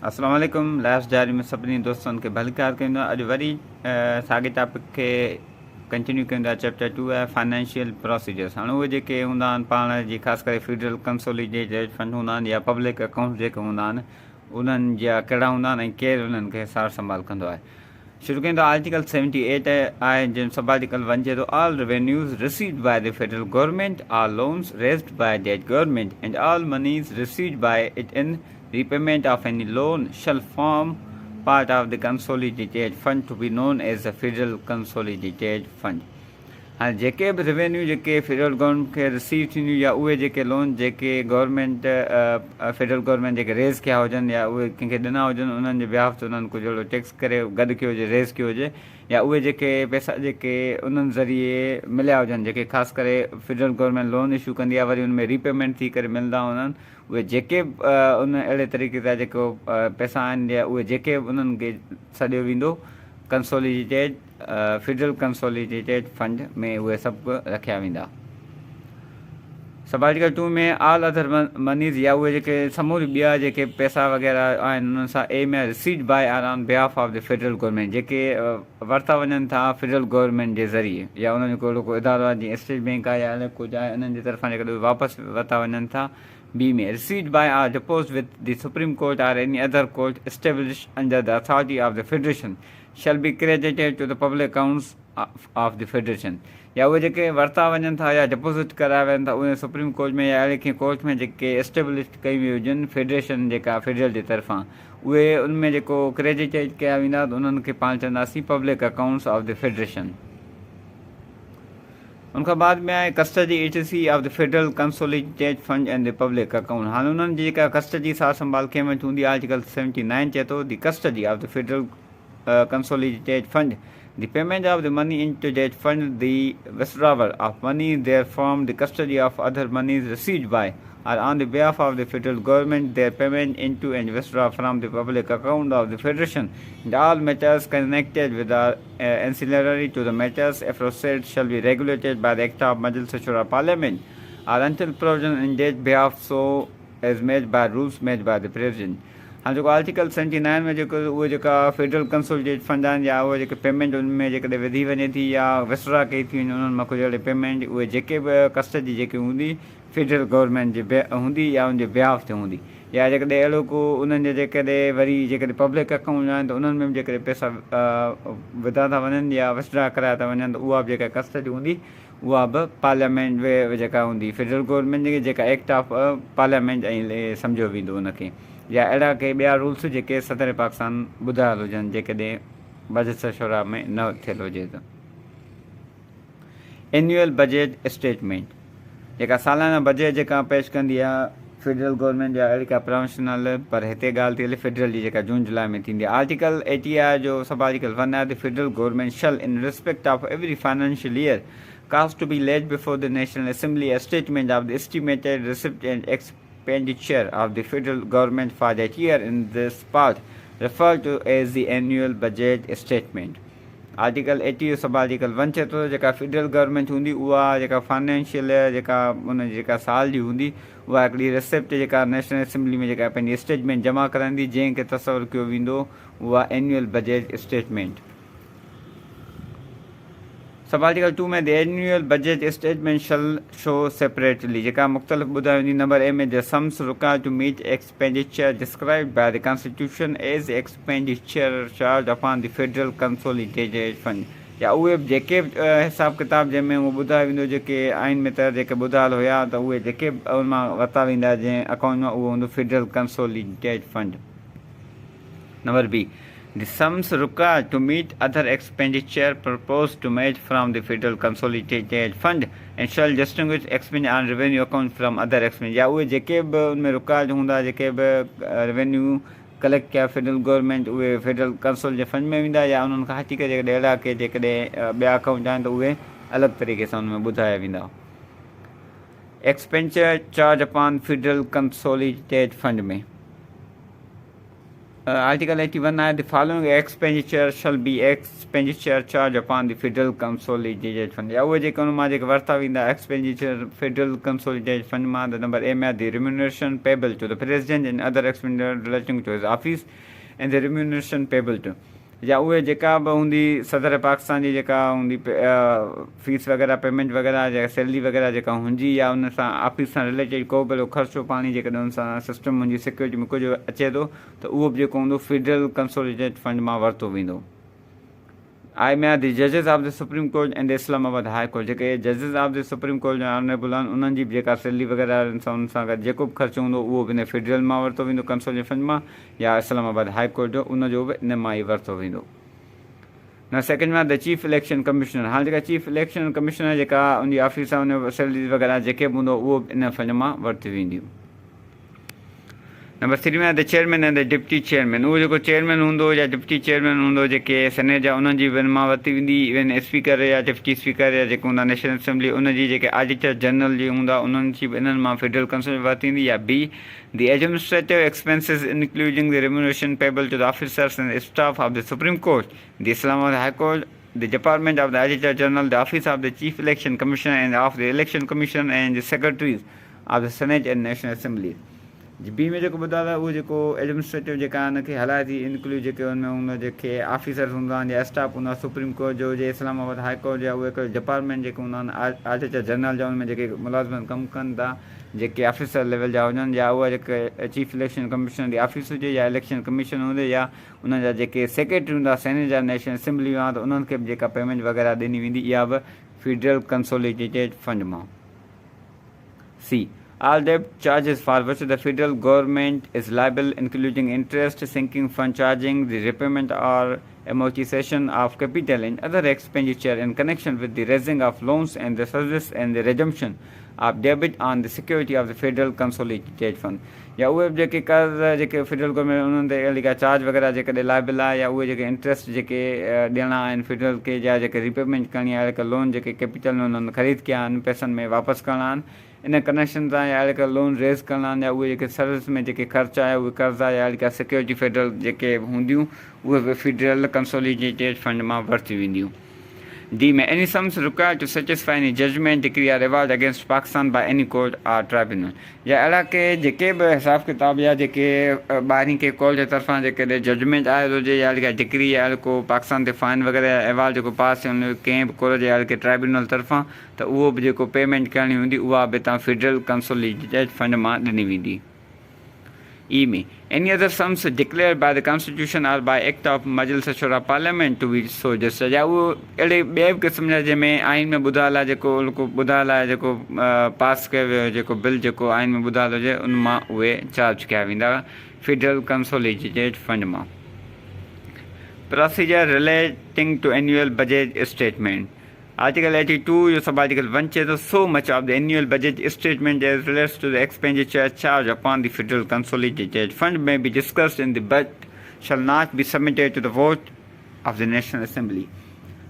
अस्सलाम वालेकुम। Last diary में सभिनी दोस्तनि खे भलकार कयूं। अॼु वरी साॻे टॉपिक खे कंटिन्यू कयूं था। चैप्टर 2 आहे फाइनेंशियल प्रोसीजर्स। हाणे उहे जेके हूंदा आहिनि पाण जी ख़ासि करे फेडरल कंसोलिडेटेड फंड हूंदा आहिनि या पब्लिक अकाउंट जेके हूंदा आहिनि उन्हनि जा कहिड़ा हूंदा आहिनि ऐं केरु उन्हनि खे सार संभाल कंदो आहे। शुरू कयूं था। आर्टिकल 78 आहे जिन सब आर्टिकल 1 चए थो all revenues received by the federal government or loans raised by that government and all moneys received by it in repayment of any loan shall form part of the consolidated fund to be known as the Federal Consolidated Fund। हाँ जेके भी revenue जेके federal government के receive थींदियूं या उहे जेके loan जेके गवर्नमेंट फेडरल गवर्नमेंट जेके रेज़ कया हुजनि या उहे कंहिंखे ॾिना हुजनि उन्हनि जे बिहाफ ते उन्हनि कुझु अहिड़ो टैक्स करे गॾु कयो हुजे रेज़ कयो हुजे या उहे जेके पैसा जेके उन्हनि ज़रिए मिलिया हुजनि जेके ख़ासि करे फेडरल गवर्नमेंट लोन इशू कंदी आहे वरी उनमें रीपेमेंट थी करे मिलंदा उन्हनि उहे जेके उन अहिड़े तरीक़े सां जेको पैसा आहिनि या उहे जेके उन्हनि खे सॼो वेंदो कंसोलिडेटेड फेडरल कंसोलिडेटेड फंड में उहे सभु रखिया वेंदा। सब आर्टिकल 2 में ऑल अदर मनीज़ या उहे जेके समूरी ॿिया जेके पैसा वग़ैरह आहिनि उन्हनि सां एम आहे received by or on behalf of the federal government जेके वरिता वञनि था फेडरल गवर्नमेंट जे ज़रिए या उन्हनि जो को इदारो आहे जीअं स्टेट बैंक आहे या अलॻि कुझु आहे उन्हनि जे तरफ़ां जेकॾहिं वापसि वरिता वञनि था बी में received by or depose with the supreme court or any other court establish under the authority of the federation shall be credited to the public accounts of the federation या उहे जेके वरिता वञनि था या डिपोज़िट कराया वञनि था उहे सुप्रीम कोर्ट में या अहिड़े कंहिं कोर्ट में जेके एस्टेब्लिश कई वई हुजनि फेडरेशन जेका फेडरल जे तरफ़ां उहे उनमें जेको क्रेडिटेड कया वेंदा त उन्हनि खे पाण चवंदासीं public accounts of the federation. उनखां बाद में आहे custody agency of the federal consolidated fund and the public account. हाणे उन्हनि जी जेका कस्टडी सार संभाल कंहिं वटि हूंदी आहे आर्टिकल 79 चए थो the custody of the federal consolidated fund, the payment of the money into that fund, the withdrawal of money therefrom, the custody of other monies received by or on the behalf of the federal government, their payment into and withdraw from the public account of the federation, and all matters connected with are ancillary to the matters aforesaid shall be regulated by the Act of Majlis-e-Shoora Parliament or until provision in that behalf so as made by rules made by the President। हाँ जेको article 79 में जेको उहे जेका federal consolidated fund आहिनि या उहे जेके पेमेंट उनमें जेकॾहिं वधी वञे थी या विसरा कई थी वञे उन्हनि मां कुझु अहिड़े पेमेंट उहे जेके बि कस्टडी जेकी हूंदी फेडरल गवर्नमेंट जे हूंदी या उनजे बिहाफ ते हूंदी या जेकॾहिं अहिड़ो को उन्हनि जे जेकॾहिं वरी जेकॾहिं पब्लिक अकाउंट आहिनि त उन्हनि में बि जेकॾहिं पैसा विधा था वञनि या विसरा कराया था वञनि त उहा बि जेका कस्टडी हूंदी उहा बि पार्लियामेंट में जेका हूंदी फेडरल गवर्नमेंट जी जेका एक्ट ऑफ पार्लियामेंट ऐं सम्झो वेंदो उनखे या अहिड़ा के ॿिया रूल्स जेके सदर पाकिस्तान ॿुधायल हुजनि जेकॾहिं मजलिस-ए-शूरा में न थियल हुजे त। एनुअल बजट स्टेटमेंट जेका सालाना बजट जेका पेश कंदी आहे फेडरल गवर्नमेंट जा अहिड़ी का प्रोविशनल पर हिते ॻाल्हि थी हले फेडरल जी जेका जून जुलाई में थींदी आहे। आर्टिकल 80 आहे जो सब आर्टिकल 1 आहे द फेडरल गवर्नमेंट शल इन respect of every financial year cause to be laid before the National Assembly a statement of the estimated receipt and expenditure of the federal government for that year in this part referred to as the annual budget statement। Article 80 सब article 1 चए थो जेका federal government हूंदी उहा जेका financial जेका उन जेका साल जी हूंदी उहा हिकिड़ी रिसिप्ट जेका नेशनल असेंबली में जेका पंहिंजी स्टेटमेंट जमा कराईंदी जंहिंखे तसवुरु कयो वेंदो उहा annual budget statement. Sub article 2 में the annual budget statement shall show separately जेका मुख़्तलिफ़ ॿुधाई वेंदी नंबर ए में the sums required to meet expenditure described by the constitution as expenditure charge upon the federal consolidated fund या उहे जेके हिसाब किताब जंहिंमें उहो ॿुधायो वेंदो जेके आइन में त जेके ॿुधायल हुया त उहे जेके उन मां वरिता वेंदा जंहिं अकाउंट मां उहो हूंदो federal consolidated fund. Number B the sums required to meet other expenditure proposed to made from the federal consolidated fund and shall distinguish expenditure on revenue account from other expenditure या उहे जेके बि उनमें record हूंदा जेके बि revenue collect कया federal government उहे फेडरल कंसोलिडेटेड फंड में वेंदा या उन्हनि खां हटी करे जेकॾहिं अहिड़ा के जेकॾहिं ॿिया अकाउंट आहिनि त उहे अलॻि तरीक़े सां उनमें ॿुधाया वेंदा। Expenditure charge upon federal consolidated fund में Article 81 आहे the following expenditure shall be expenditure charge upon the Federal Consolidated Fund. या उहे जेके उन मां जेके वरिता वेंदा expenditure Federal Consolidated Fund मां the number A में आहे the remuneration payable to the President and other expenditure relating to his office and the remuneration payable to या उहे जेका बि हूंदी सदर पाकिस्तान जी जेका हूंदी फीस वग़ैरह पेमेंट वग़ैरह जेका सैलरी वग़ैरह जेका हूंदी या उन सां ऑफिस सां रिलेटेड को बि ख़र्चो पाणी जेकॾहिं उन सां सिस्टम मुंहिंजी सिक्योरिटी में कुझु अचे थो त उहो बि जेको हूंदो फेडरल कंसोलिडेटेड फंड मां वरितो वेंदो आई में द जजिस of the supreme court and the Islamabad high court जेके जजिस ऑफ द सुप्रीम कोर्ट जा ऑनरेबल आहिनि उन्हनि जी बि जेका सैलरी वग़ैरह उन सां गॾु जेको बि ख़र्चु हूंदो उहो बि इन फेडरल मां वरितो वेंदो कंसोलिडेटेड फंड मां या इस्लामाबाद हाई कोर्ट जो उनजो बि इन मां ई वरितो वेंदो न सेकेंड में द चीफ इलेक्शन कमिश्नर हाणे जेका चीफ इलेक्शन कमिश्नर जेका उनजी ऑफिस आहे उन सैलरी वग़ैरह जेके बि हूंदो उहो बि इन फंड मां वरिती वेंदियूं नंबर 3 में द चेयरमैन ऐं द डिप्टी चेयरमैन उहो जेको चेयरमैन हूंदो या डिप्टी चेयरमैन हूंदो जेके सेनेट जा उन्हनि जी बि मां वरिती वेंदी इवन स्पीकर या डिप्टी स्पीकर या जेके हूंदा नेशनल असेंबली उनजी जेके ऑडिटर जनरल जी हूंदा उन्हनि जी बि इन्हनि मां फेडरल कंसोल वरिती वेंदी या B the administrative expenses including the remuneration payable to the officers and staff of the supreme court the Islamabad high court the Department of the Auditor General, the Office of the Chief Election Commissioner and of the Election Commission and the Secretaries of the Senate and National Assembly. B में जेको ॿुधायो आहे उहो जेको administrative जेका हुनखे हलाए थी इंक्लूड जेके हुन में हूंदा जेके ऑफिसर्स हूंदा आहिनि या स्टाफ हूंदो आहे सुप्रीम कोर्ट जो जे इस्लामाबाद हाई कोर्ट जा उहे हिकिड़ो डिपार्टमेंट जेके हूंदा आहिनि ऑडिटर जनरल जा उनमें जेके मुलाज़िम कमु कनि था जेके ऑफिसर लेवल जा हुजनि या उहा जेके चीफ इलेक्शन कमिश्नर जी ऑफिस हुजे या इलेक्शन कमीशन हुजे या उन जा जेके सेक्रेटरी हूंदा सेनेट जा नेशनल असेंबली हुआ त उन्हनि खे बि जेका पेमेंट वग़ैरह ॾिनी वेंदी इहा बि फेडरल कंसोलिडेटेड फंड मां C All debt charges for which the federal government is liable, including interest, sinking fund charging, the repayment or amortization of capital and other expenditure in connection with the raising of loans and the service and the redemption of debit on the security of the federal consolidated fund. या उहे बि जेके कर्ज़ जेके federal government उन्हनि ते अहिड़ी का चार्ज वग़ैरह जेकॾहिं लाइबल आहे या उहे जेके इंट्रस्ट जेके ॾियणा आहिनि फेडरल खे या जेके रिपेमेंट करणी आहे अहिड़े लोन जेके कैपिटल में उन्हनि ख़रीद कया आहिनि पैसनि में वापसि करणा आहिनि इन कनेक्शन सां या अहिड़े लोन रेज़ करणा आहिनि या उहे जेके सर्विस में जेके ख़र्च आहे उहे कर्ज़ आहे या अहिड़ी का सिक्योरिटी फेडरल जेके हूंदियूं उहे बि फेडरल कंसोलिडेटेड फंड मां वरितियूं वेंदियूं D. May any sums required to satisfy any judgment, decree or reward against Pakistan by any court or tribunal. या अहिड़ा के जेके बि हिसाब किताब या जेके ॿाहिरीं के कोर्ट जे तरफ़ां जेके जजमेंट आयल हुजे या अहिड़ी का डिक्री या को पाकिस्तान ते फाइन वग़ैरह अहवाल जेको पास थियल कंहिं बि कोर्ट जे के ट्राइब्यूनल तरफ़ां त उहो बि जेको पेमेंट करणी हूंदी उहा बि तव्हां फेडरल कंसोलिडेटेड फंड मां ॾिनी वेंदी E. में any other sums declared by the Constitution or by Act of Majlis-e-Shoora Parliament to be so just या उहो अहिड़े ॿिए बि क़िस्म जा जंहिंमें आइन में ॿुधायल आहे जेको ॿुधायल आहे जेको पास कयो वियो जेको बिल जेको आइन में ॿुधायल हुजे उन मां उहे चार्ज कया वेंदा फेडरल कंसोलिडेटेड फंड मां procedure relating to annual budget statement Article 82, your sub-article 1 says so much of the annual budget statement as relates to the expenditure charged upon the federal consolidated fund may be discussed in the but shall not be submitted to the vote of the National Assembly.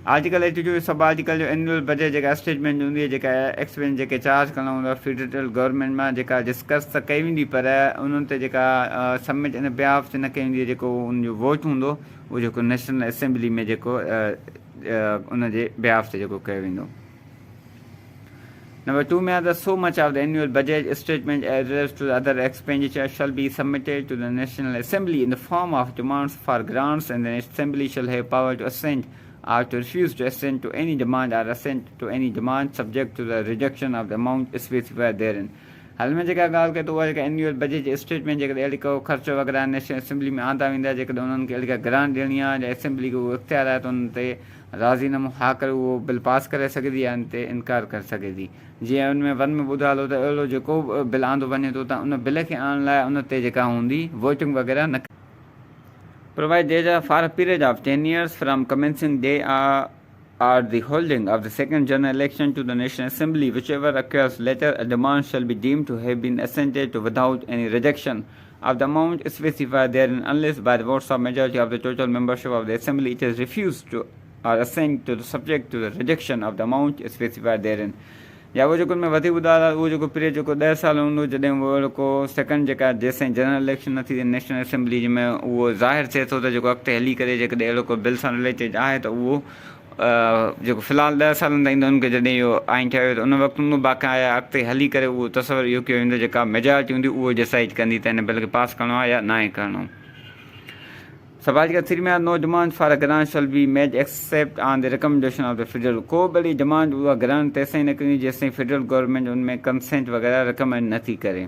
Article 82 sub-article जो annual budget जेका statement हूंदी आहे जेका expense जेके charge करणा हूंदा federal government मां जेका डिस्कस त कई वेंदी पर उन्हनि ते जेका सबमिट इन बिहाफ ते न कई वेंदी जेको उनजो वोट हूंदो उहो जेको नेशनल असेंबली में जेको उनजे बिहाफ ते जेको कयो वेंदो Number 2 में the so much of the annual budget statement as relates to the other expenditure shall be submitted to the National Assembly in the form of demands for grants and the Assembly shall have power to assent or to refuse to assent to any demand or assent to any demand subject to the rejection of the amount specified therein. हाल में जेका ॻाल्हि कए त उहा जेका annual budget statement जेकॾहिं अहिड़ी को ख़र्चो वग़ैरह नेशनल असेंबली में आंदा वेंदा जेकॾहिं उन्हनि खे अहिड़ी का ग्रांट ॾियणी आहे या असेंबली खे उहो इख़्तियार आहे त उन ते राज़ीनामो हा करे उहो बिल पास करे सघंदी आहे इन ते इनकार करे सघे थी जीअं उन में वन में ॿुधायल हो त अहिड़ो जेको बिल आंदो वञे थो त उन बिल खे आणण लाइ उन ते जेका हूंदी वोटिंग वग़ैरह न Provide data for a period of 10 years from commencing day or the holding of the second general election to the National Assembly, whichever occurs later, a demand shall be deemed to have been assented to without any rejection of the amount specified therein, unless by the votes of majority of the total membership of the Assembly it is refused to or assent to the subject to the rejection of the amount specified therein. या उहो जेको उन में वधीक ॿुधायो उहो जेको period जेको 10 साल हूंदो जॾहिं उहो जेको सेकेंड जेका जेसिताईं जनरल इलेक्शन न थी नेशनल असेंबली में उहो ज़ाहिर थिए थो त जेको अॻिते हली करे जेकॾहिं अहिड़ो को बिल सां रिलेटेड आहे त उहो जेको फ़िलहालु 10 सालनि ताईं ईंदो उनखे जॾहिं इहो आइन ठहियो त उन वक़्तु हूंदो बाक़ाया अॻिते हली करे उहो तसवर इहो कयो वेंदो जेका मेजॉरिटी हूंदी उहो डिसाइड कंदी त हिन बिल खे पास करिणो आहे या न आहे करिणो. Sabbatical 3 में no demand for a grant shall be made except on the recommendation of the federal. को बड़ी डिमांड उहा ग्रांट तेसिताईं न करिणी जेसिताईं फेडरल गवर्नमेंट उनमें कंसेंट वग़ैरह रिकमेंड नथी करे.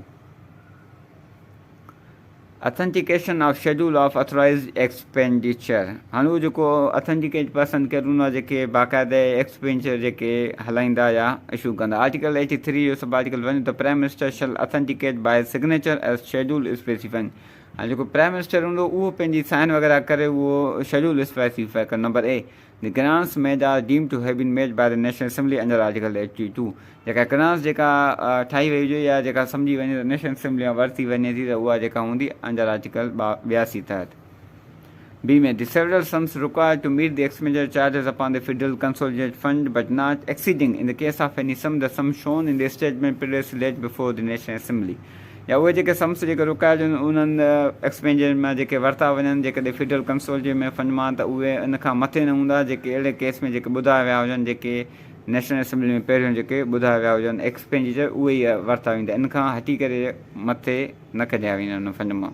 Authentication of schedule of authorized expenditure. हाणे उहो जेको ऑथेंटिकेट पसंदि कयल हूंदो आहे जेके बाक़ाइदा एक्सपेंडिचर जेके हलाईंदा या इशू कंदा. आर्टिकल 83 जो sub article 1 the prime minister shall authenticate by signature as schedule specifying. हाणे जेको प्राइम मिनिस्टर हूंदो उहो पंहिंजी साइन वग़ैरह करे उहो शेड्यूल स्पेसिफाई करे. Number A the grants made or deem to have been made by the national assembly under article 82. जेका ग्रांट्स जेका ठाही वई हुजे या जेका सम्झी वञे त नेशनल असेंबली में वरिती वञे थी त उहा जेका हूंदी अंडर आर्टिकल 82 तहत. B में the several sums required to meet the expenditure charges upon the Federal Consolidated Fund but not exceeding in the case of any sum the sum shown in the statement previously laid before the National Assembly. या उहे जेके sums जेके रुकाइज आहिनि उन्हनि expenditure में जेके वरिता वञनि जेकॾहिं फेडरल कंसोलिडेट में फंड मां त उहे इन खां मथे न हूंदा जेके अहिड़े केस में जेके ॿुधाया विया हुजनि जेके नेशनल असेंबली में पहिरियों जेके ॿुधाया विया हुजनि एक्सपेंडिचर उहे ई वरिता वेंदा. इन खां हटी करे मथे न कढिया वेंदा आहिनि फंड मां.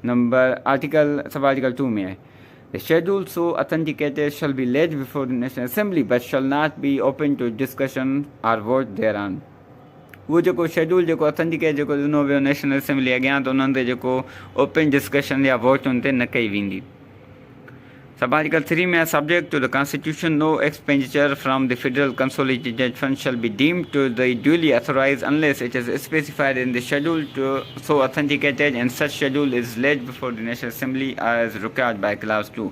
नंबर आर्टिकल सब आर्टिकल 2 में आहे The schedule so authenticated shall be laid before the National Assembly but shall not be open to discussion or vote thereon. उहो जेको शेड्यूल जेको ऑथेंटिकेट जेको ॾिनो वियो नेशनल असेंबली अॻियां त उन्हनि ते जेको ओपन डिस्कशन या वोट उन ते न कई वेंदी. सब आर्टिकल 3 में subject to the constitution no expenditure from the federal consolidated fund shall be deemed to the duly authorise unless it is specified in the schedule to so authenticated and such schedule is laid before the national assembly as required by clause 2.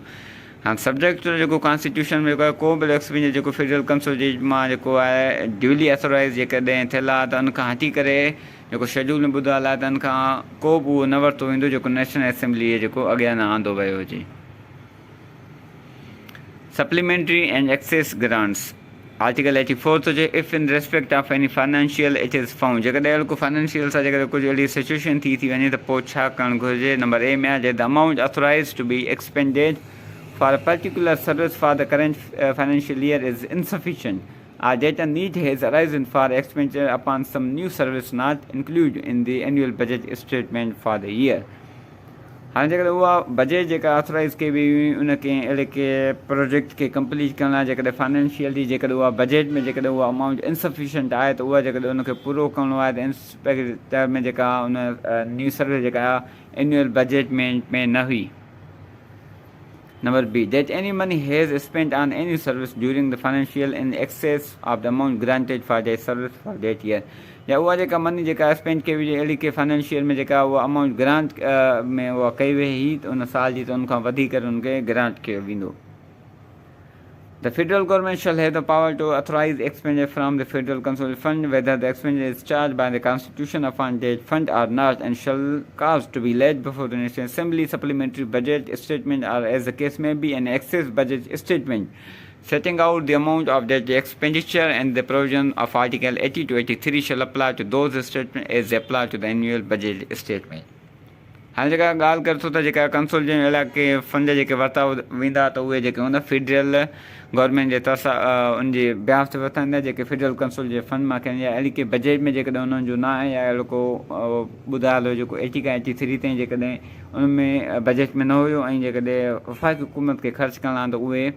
हाँ subject two जेको constitution में को बि expenditure जेको federal consolidate मां जेको आहे duly अथोराइज़ जेकॾहिं थियल आहे त उनखां हटी करे जेको शेड्यूल में ॿुधायल आहे त उनखां को बि उहो न वरितो वेंदो जेको नेशनल असेंबली जेको अॻियां न आंदो वियो हुजे. Supplementary and excess grants article 84 थो चए if in respect of any financial it is found. जेकॾहिं अहिड़ो को फाइनेंशियल सां जेकॾहिं कुझु अहिड़ी सिचुएशन थी वञे त पोइ छा करणु घुरिजे. नंबर ए में आहे the amount authorise to be expended for a particular service for the current financial year is insufficient or that a need has arisen for expenditure upon some new service not included in the annual budget statement for the year. हाणे जेकॾहिं उहा budget जेका authorise कई वई हुई उनखे अहिड़े के प्रोजेक्ट खे कंप्लीट करण लाइ जेकॾहिं फाइनेंशियली जेकॾहिं उहा बजेट में जेकॾहिं उहा अमाउंट इनसफिशियंट आहे त उहा जेकॾहिं उनखे पूरो करिणो आहे त इंस्पेक्टर में जेका उन न्यू सर्विस जेका आहे एनुअल बजेट में न हुई. Number B, that any money has spent on any service during the financial in excess of the amount granted for that service for that year. या उहा जेका मनी जेका स्पेंड कई हुई अहिड़ी के फाइनेंशियल में जेका उहा अमाउंट ग्रांट में उहा कई वई हुई त उन साल जी त उनखां वधीक उनखे ग्रांट कयो वेंदो. The federal government shall have the power to authorize expenditure from the Federal Consolidated Fund whether the expenditure is charged by the Constitution upon that fund or not and shall cause to be laid before the National Assembly supplementary budget statement or as the case may be an excess budget statement setting out the amount of that expenditure and the provision of Article 80 to 83 shall apply to those statements as they apply to the annual budget statement. हाणे जेका ॻाल्हि करे थो त जेका consolidate इलाइक़े fund जेके वरिता वेंदा त उहे जेके हूंदा फेडरल गवर्नमेंट जे तरफ़ां उनजे ब्याज ते वठंदा जेके फेडरल कंसोलिडेट फंड मां कनि या अहिड़ी के बजेट में जेकॾहिं उन्हनि जो न आहे या अहिड़ो को ॿुधायल हुयो जेको 80 खां 83 ताईं जेकॾहिं उन में बजेट में न हुयो ऐं जेकॾहिं वफ़ाक़ी हुकूमत खे ख़र्चु करणा त उहे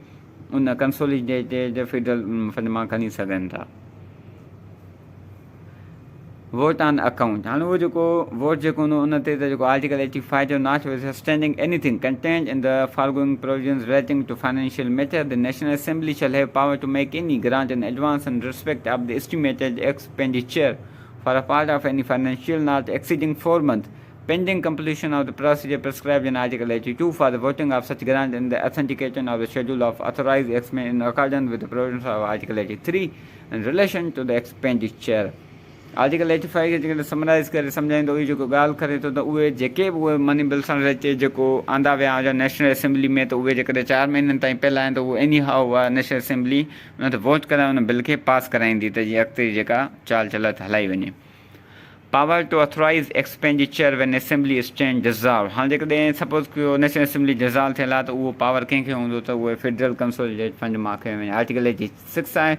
उन कंसोलिडेटेड फेडरल फंड मां खणी सघनि था. वोट ऑन अकाउंट हाणे उहो जेको वोट जेको हूंदो उन ते त जेको आर्टिकल 85 जो not standing anything content in the following provisions relating to financial matter the national assembly shall have power to make any grant in advance in respect of the estimated expenditure for a part of any financial not exceeding 4 months pending completion of the procedure prescribed in Article 82 for the voting of such grant in the authentication of the schedule of authorized expenditure in accordance with the provisions of Article 83 in relation to the expenditure. Article 85 खे जेकॾहिं summarise करे सम्झाईंदो इहो जेको ॻाल्हि करे थो त उहे जेके बि उहे मनी बिल सां रिलेटेड जेको आंदा विया हुजनि नेशनल असेंबली में त उहे जेकॾहिं 4 महीननि ताईं पहिरियां आहिनि त उहे एनी हाउ उहा नेशनल असेंबली उन ते वोट कराए उन बिल खे पास कराईंदी त जीअं अॻिते जेका चाल चलत हलाई वञे. Power to authorise expenditure when assembly stand dissolve. हाणे जेकॾहिं सपोज़ कयो नेशनल असेंबली डिज़ॉल्व थियल आहे त उहो पावर कंहिंखे हूंदो त उहे फेडरल कंसोलिडेटेड फंड मां खे वञे. आर्टिकल 86 आहे.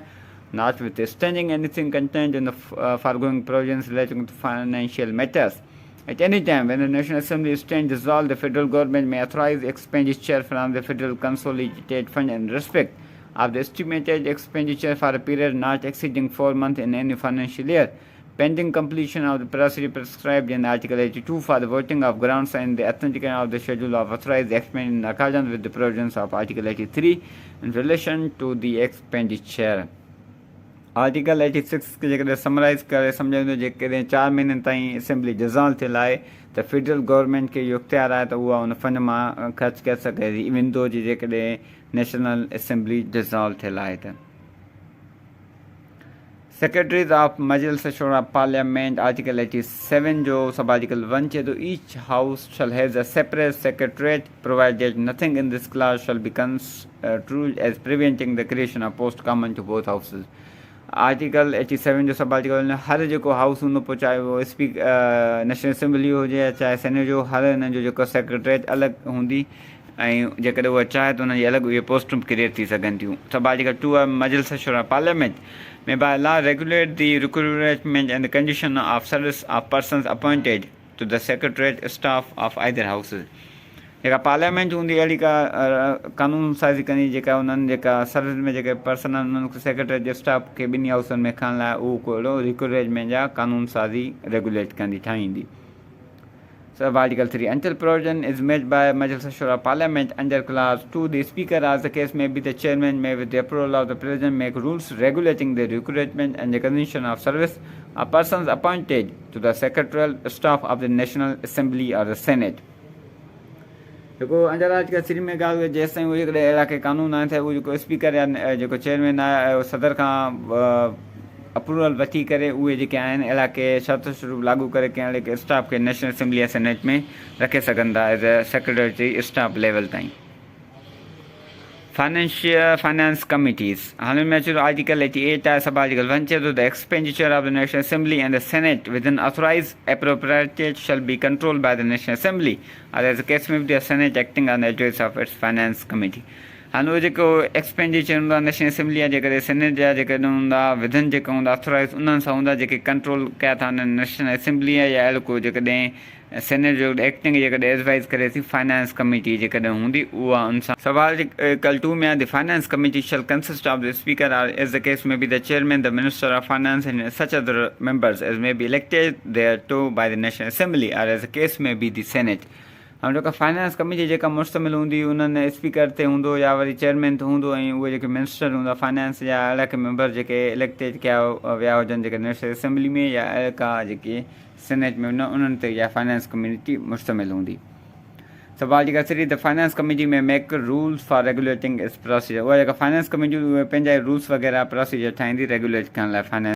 Notwithstanding anything contained in the foregoing provisions relating to financial matters, at any time when the National Assembly stands dissolved, the federal government may authorize expenditure from the Federal Consolidated Fund in respect of the estimated expenditure for a period not exceeding 4 months in any financial year, pending completion of the procedure prescribed in Article 82 for the voting of grounds and the authentication of the schedule of authorized expenditure in accordance with the provisions of Article 83 in relation to the expenditure. Article 86 खे जेकॾहिं summarise करे सम्झाईंदो जेकॾहिं 4 महीननि ताईं assembly dissolve थियल आहे त फेडरल गवर्नमेंट खे इहो इख्तियार आहे त उहा उन फंड मां ख़र्च करे सघे थी इवन दो जी जेकॾहिं नेशनल असेंबली डिज़ॉल्व थियल आहे त. Secretaries of Majlis-e-Shura parliament article 87 जो सब आर्टिकल 1 चए थो each house shall has a separate secretariat provided nothing in this clause shall be construed as preventing the creation of post common to both houses. Article 87 जो sub article हर जेको house हूंदो पोइ चाहे उहो national assembly हुजे या चाहे सेनेट जो हर हिन जो जेको सेक्रेटरीट अलॻि हूंदी ऐं जेकॾहिं उहा चाहे त हुनजी अलॻि उहे पोस्टूं क्रिएट थी सघनि थियूं. सब आर्टिकल 2 आहे मजलिस-ए-शोरा पार्लियामेंट में by law regulate the recruitment and the condition of service of persons appointed to the secretariat staff of either houses. जेका पार्लियामेंट हूंदी अहिड़ी का कानून साज़ी कंदी जेका उन्हनि जेका सर्विस में जेके पर्सन आहिनि उन्हनि खे सेक्रेटरी जे स्टाफ खे ॿिनी हाउसनि में खणण लाइ उहो कहिड़ो रिक्रूटमेंट जा कानून साज़ी रेगुलेट कंदी ठाहींदी. सब article 3 until provision is made by Majlis-e-Shoora Parliament under clause 2 the speaker as the case may be the chairman may with the approval of the president make rules regulating the recruitment and the condition of service of persons appointed to the secretarial staff of the National Assembly or the Senate. जेको अंदर article 3 में ॻाल्हि जेसि ताईं उहो जेकॾहिं अहिड़ा के कानून आहिनि त उहो जेको स्पीकर या जेको चेयरमैन आहे सदर खां अप्रूवल वठी करे उहे जेके आहिनि अहिड़ा के शर्त शुरू लागू करे कंहिं अहिड़े के स्टाफ खे नेशनल असेंबली या सेनेट में रखे सघनि था as a secretary staff level ताईं. फाइनेंस कमिटीज़ हाणे में अचे थो आर्टिकल 88 आहे सब आर्टिकल 1 चए थो the expenditure of the national assembly and the senate with in authorise appropriated shall be controlled by the national assembly or as a case may the senate acting on the advice of its finance committee. हाणे उहो जेको expenditure हूंदा national assembly जा जेकॾहिं senate जा जेकॾहिं हूंदा विधन जेका हूंदा ऑथोराइज़ उन्हनि सां हूंदा जेके कंट्रोल कया था नेशनल असेंबली या अहिड़ो को जेकॾहिं सेनेट जो एक्टिंग जेकॾहिं एडवाइज़ करे थी फाइनेंस कमिटी जेकॾहिं हूंदी उहा उन सां. सवाल आर्टिकल 2 में आहे the finance committee shall consist of the speaker or as the case may be the chairman the minister of finance and such other members as may be elected thereto by the national assembly or as the case may be the senate. हाणे जेका finance committee जेका मुश्तमिल हूंदी उन्हनि speaker ते हूंदो या वरी चेयरमैन ते हूंदो ऐं उहे जेके मिनिस्टर हूंदा फाइनेंस या अहिड़ा के मेंबर जेके इलेक्टेड कया विया हुजनि जेके नेशनल असेंबली में या अहिड़ा का जेके सेनेट में उन्हनि ते या फाइनेंस कम्युनिटी मुश्तमिल हूंदी. सब आर्टिकल 3 द फाइनेंस कमिटी में make rules for regulating it's procedure. उहा जेका फाइनेंस कमिटी उहे पंहिंजा रूल्स वग़ैरह प्रोसीजर ठाहींदी रेगुलेट करण लाइ फाइनेंस